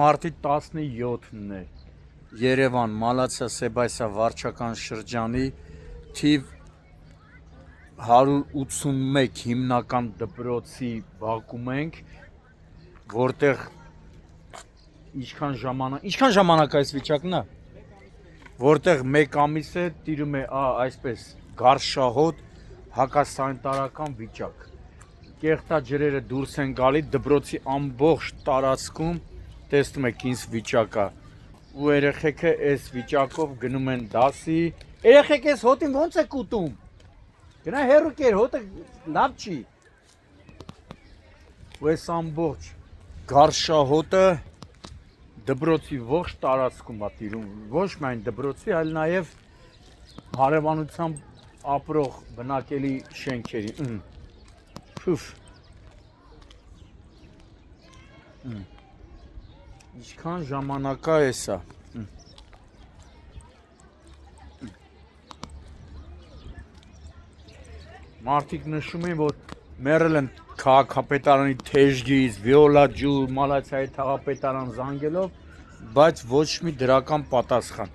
Մարտի 17-ն է Երևան Մալացիա Սեբասիա վարչական շրջանի թիվ 181 հիմնական դպրոցի բակում ենք, որտեղ ինչքան ժամանակ այս վիճակն է, որտեղ մեկ ամիս է տիրում է այսպես գարշահոտ հակասանիտարական վիճակ։ Կեղտա ջրերը դուրս են գալի դպրոցի ամբողջ տարածքում, տեսնում եք ինչ վիճակ է, ու երեխեքը այս վիճակով գնում են դասի։ Երեխեք այս հոտին ո՞նց եք ուտում։ Գնա հեռու կեր, հոտը լավ չի։ Ու այս ամբողջ գարշահոտը դպրոցի ողջ տարածքում է տիրում, ոչ միայն դպրոցի, այլ նաև հարևանությամբ ապրող բնակելի շենքերի։ Ինչքան ժամանակ է էսա։ Մարդիկ նշում են, որ մեռել են քաղաքապետարանի թեժգից, Վիոլա ջուր, Մալացիայի թաղապետարան զանգելով, բայց ոչ մի դրական պատասխան։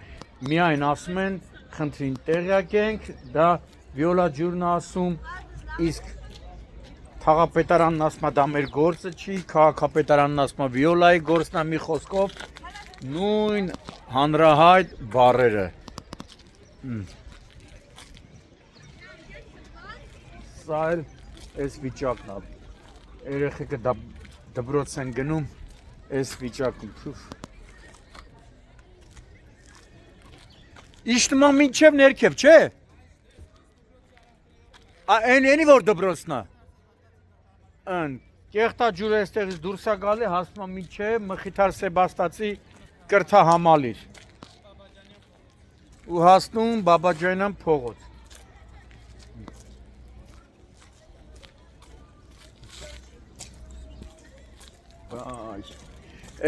Միայն ասում են, խնդրին տեղյակ ենք, դա Վիոլա ջուրն ասում, իսկ թաղապետարանն ասում է դա մեր գործը չի, քաղաքապետարանն ասում է Վիոլայի գործն է, մի խոսքով նույն հանրահայտ բառերը։ Սա էլ այս վիճակն է, երեխեքը դպրոց են գնում այս վիճակում։ Իշտմա մինչև ներքև, չէ։ Էնի որ դպրոցն է։ Կեղտա ջուրը այստեղից դուրս է գալի, հասնում է մինչև Մխիթար Սեբաստացի կրթահամալիր։ Ու հասնում Բաբաջանյան փողոց։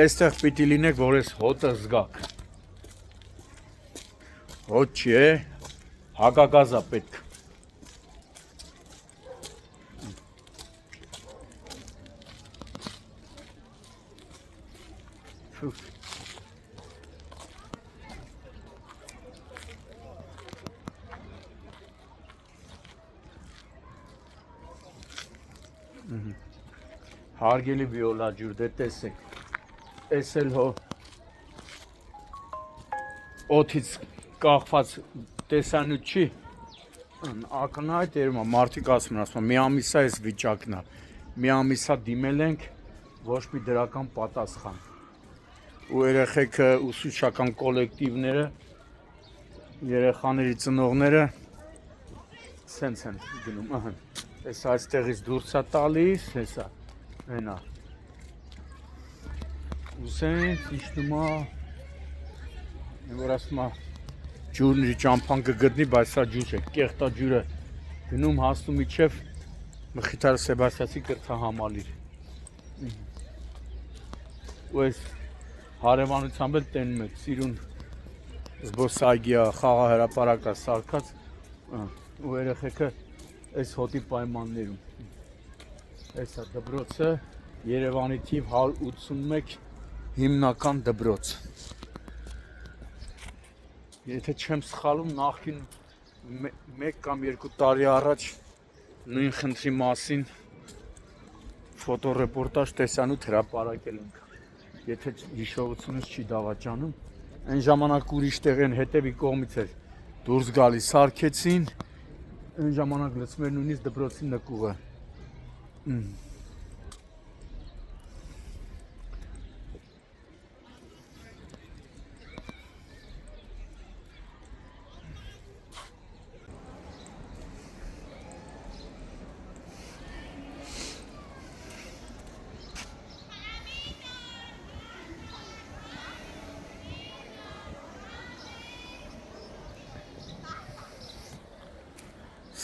Այստեղ պիտի լինեք, որ ես հոտը զգաք։ Հոտ չի է, հակագազա պետք։ Հարգելի Վիոլա ջուր, դե տեսեք, այս էլ հո օդից կախված տեսանյութ չի, ակնհայտ երևում է, մարդիկ ասում են, մի ամիսա այս վիճակն է, մի ամիսա դիմել ենք, ոչ մի դրական պատասխան, ու երեխեքը ուսուցչական կոլեկտիվները, երեխաների ծնողները սենց են գնում, այս այստեղից դուրս է տալիս, հեսա, հենա, ու սենց իշտում է, որ ասում է, ջուրն իր ճամփան կգտնի, բայց սա ջուր չէ, կեղտա ջուրը գնում հասնում իջև Մխիթար Սեբաստացի կրթահամալիր։ Ու այս հարևանությամբ էլ տենում եք, սիրուն զբոսայգիա, խաղահրապարակա սարքած, ու երեխեքը այս հոտի պայմաններում։ Այս է դպրոցը, Երևանի թիվ 181 հիմնական դպրոց։ Եթե չեմ սխալում, նախքին 1 կամ 2 տարի առաջ նույն խնդրի մասին ֆոտոռեպորտաժ տեսանյութ հրապարակել ենք։ Եթե հիշողությունս չի դավաճանում, այն ժամանակ ուրիշ տեղեն հետևի կողմից էր դուրս գալի սարքեցին, այն ժամանակ լսում էր նույնիսկ դպրոցի նկուղը։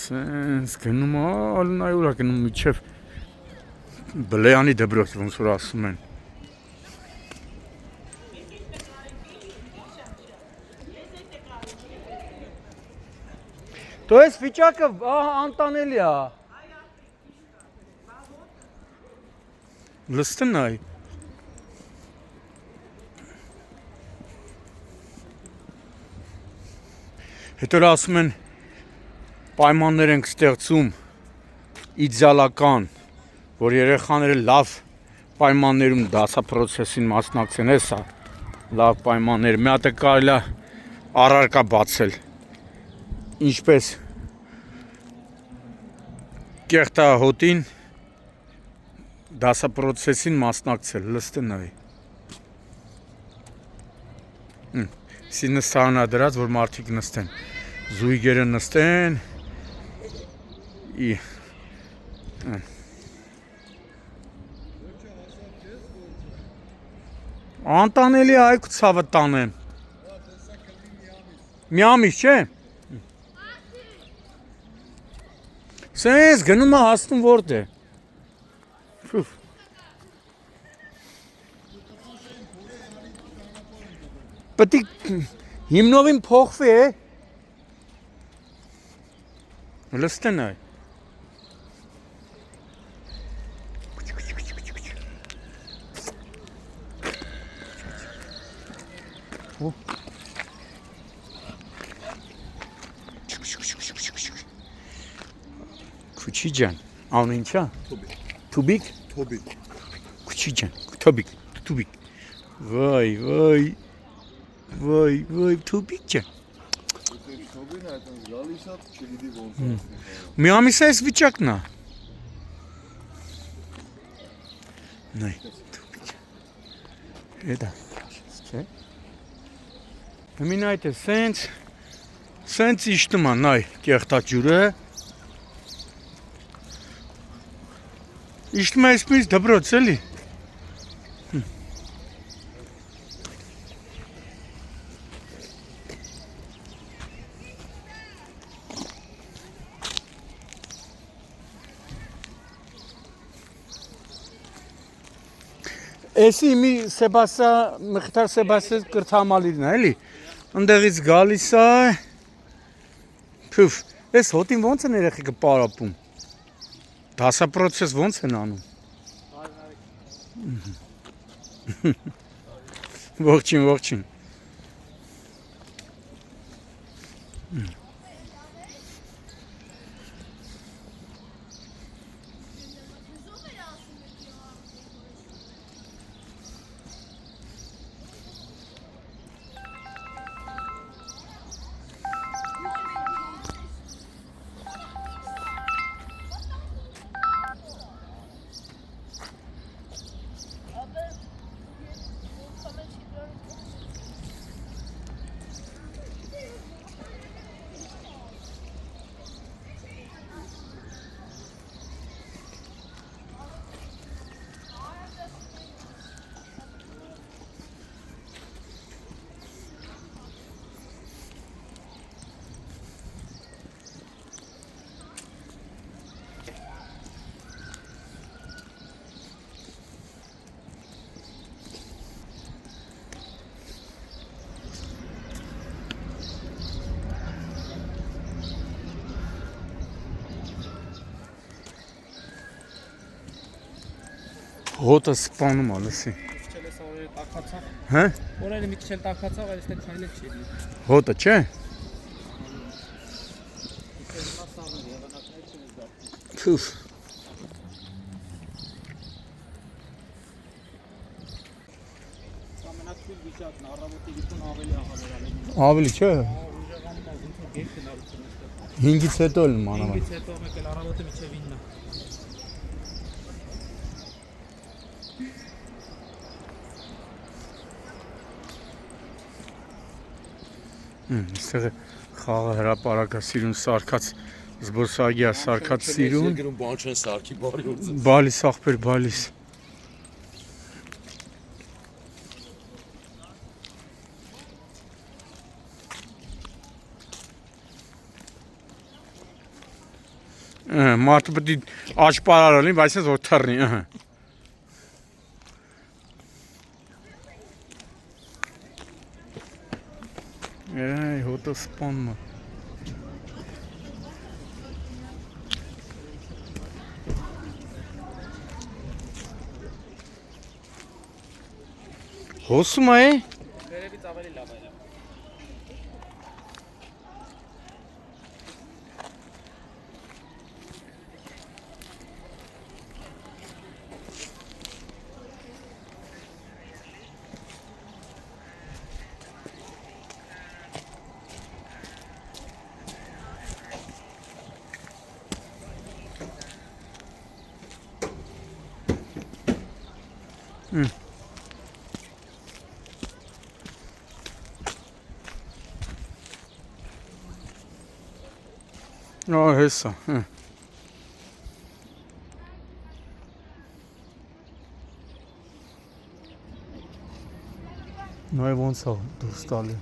Սենց գնում ալնայ ուրա գնում միջև Բլեյանի դպրոց, ոնց որ ասում են։ Դու այս վիճակը անտանելի է։ Լստն այ։ Հետո ասում են պայմաններ ենք ստեղծում իդեալական, որ երեխաները լավ պայմաններում դասապրոցեսին մասնակցեն, էսա լավ պայմաններ, մի հատ կարելի է առարկա բացել, ինչպես կեղտահոտին դասապրոցեսին մասնակցել, լստենայի։ Սի նստարանա դրած, որ մարդիկ նստեն, զույգերը նստեն, անտանելի այք ցավը տանեմ։ Միամից չէ։ Սենց գնում է հասնում որտե։ Պետք հիմնովին փոխվի է։ Լստեն այ։ Քուչի ջան, անուն ինչա։ Թուբիկ։ Թոբիկ։ Քուչի ջան, թոբիկ, թուբիկ։ Վայ, թուբիկ ջան։ Թոբին այդպես գալիս է, չգիտի ոնց է։ Մի ամիս է այս վիճակն է։ Նայ, թուբիկ։ Էդա, չէ։ Մին այդ է սենց իշտում է, նայ, կեղտաջուրը։ Իշտում է այսպես դպրոց, էլի։ Էսի մի Մխիթար Սեբասիա կրթամալիրն է, էլի։ Ընդեղից գալիս է։ Փուֆ, այս հոտին ոնց են երեխեքը պարապում։ Դասապրոցես ոնց են անում։ Ողջին։ Հոտը սպանում է, լսի։ Քիչ էս օրերը տակացավ։ Հա։ Օրերը մի քիչ էլ տակացավ, այլ այստեղ քայլել չի։ Հոտը չէ։ Փուֆ։ Ամենակույր վիճակն առավոտի 50 ավելի աղավերալի։ Ավելի չէ։ Ուժեղանում ոնց որ գետ գնալուց են այստեղ։ 5-ից հետո էլ մանավանդ։ 5-ից հետո մեկ էլ առավոտը մինչև 9-ը։ Այստեղ խաղը հրապարակասիրուն սարքած զբոսայգի սարքած սիրուն։ Երկրում բան չեն սարքի բարի օր։ Բալիս ախպեր բալիս։ Մարդը պետք է աճ պարարանի, բայց ես որ թռնի, ըհը։ Այ հոտը սպանում է։ Հոսում է։ Վերևից ավելի լավ է։ Հեսա։ Նայ ոնց է դուրս տալի։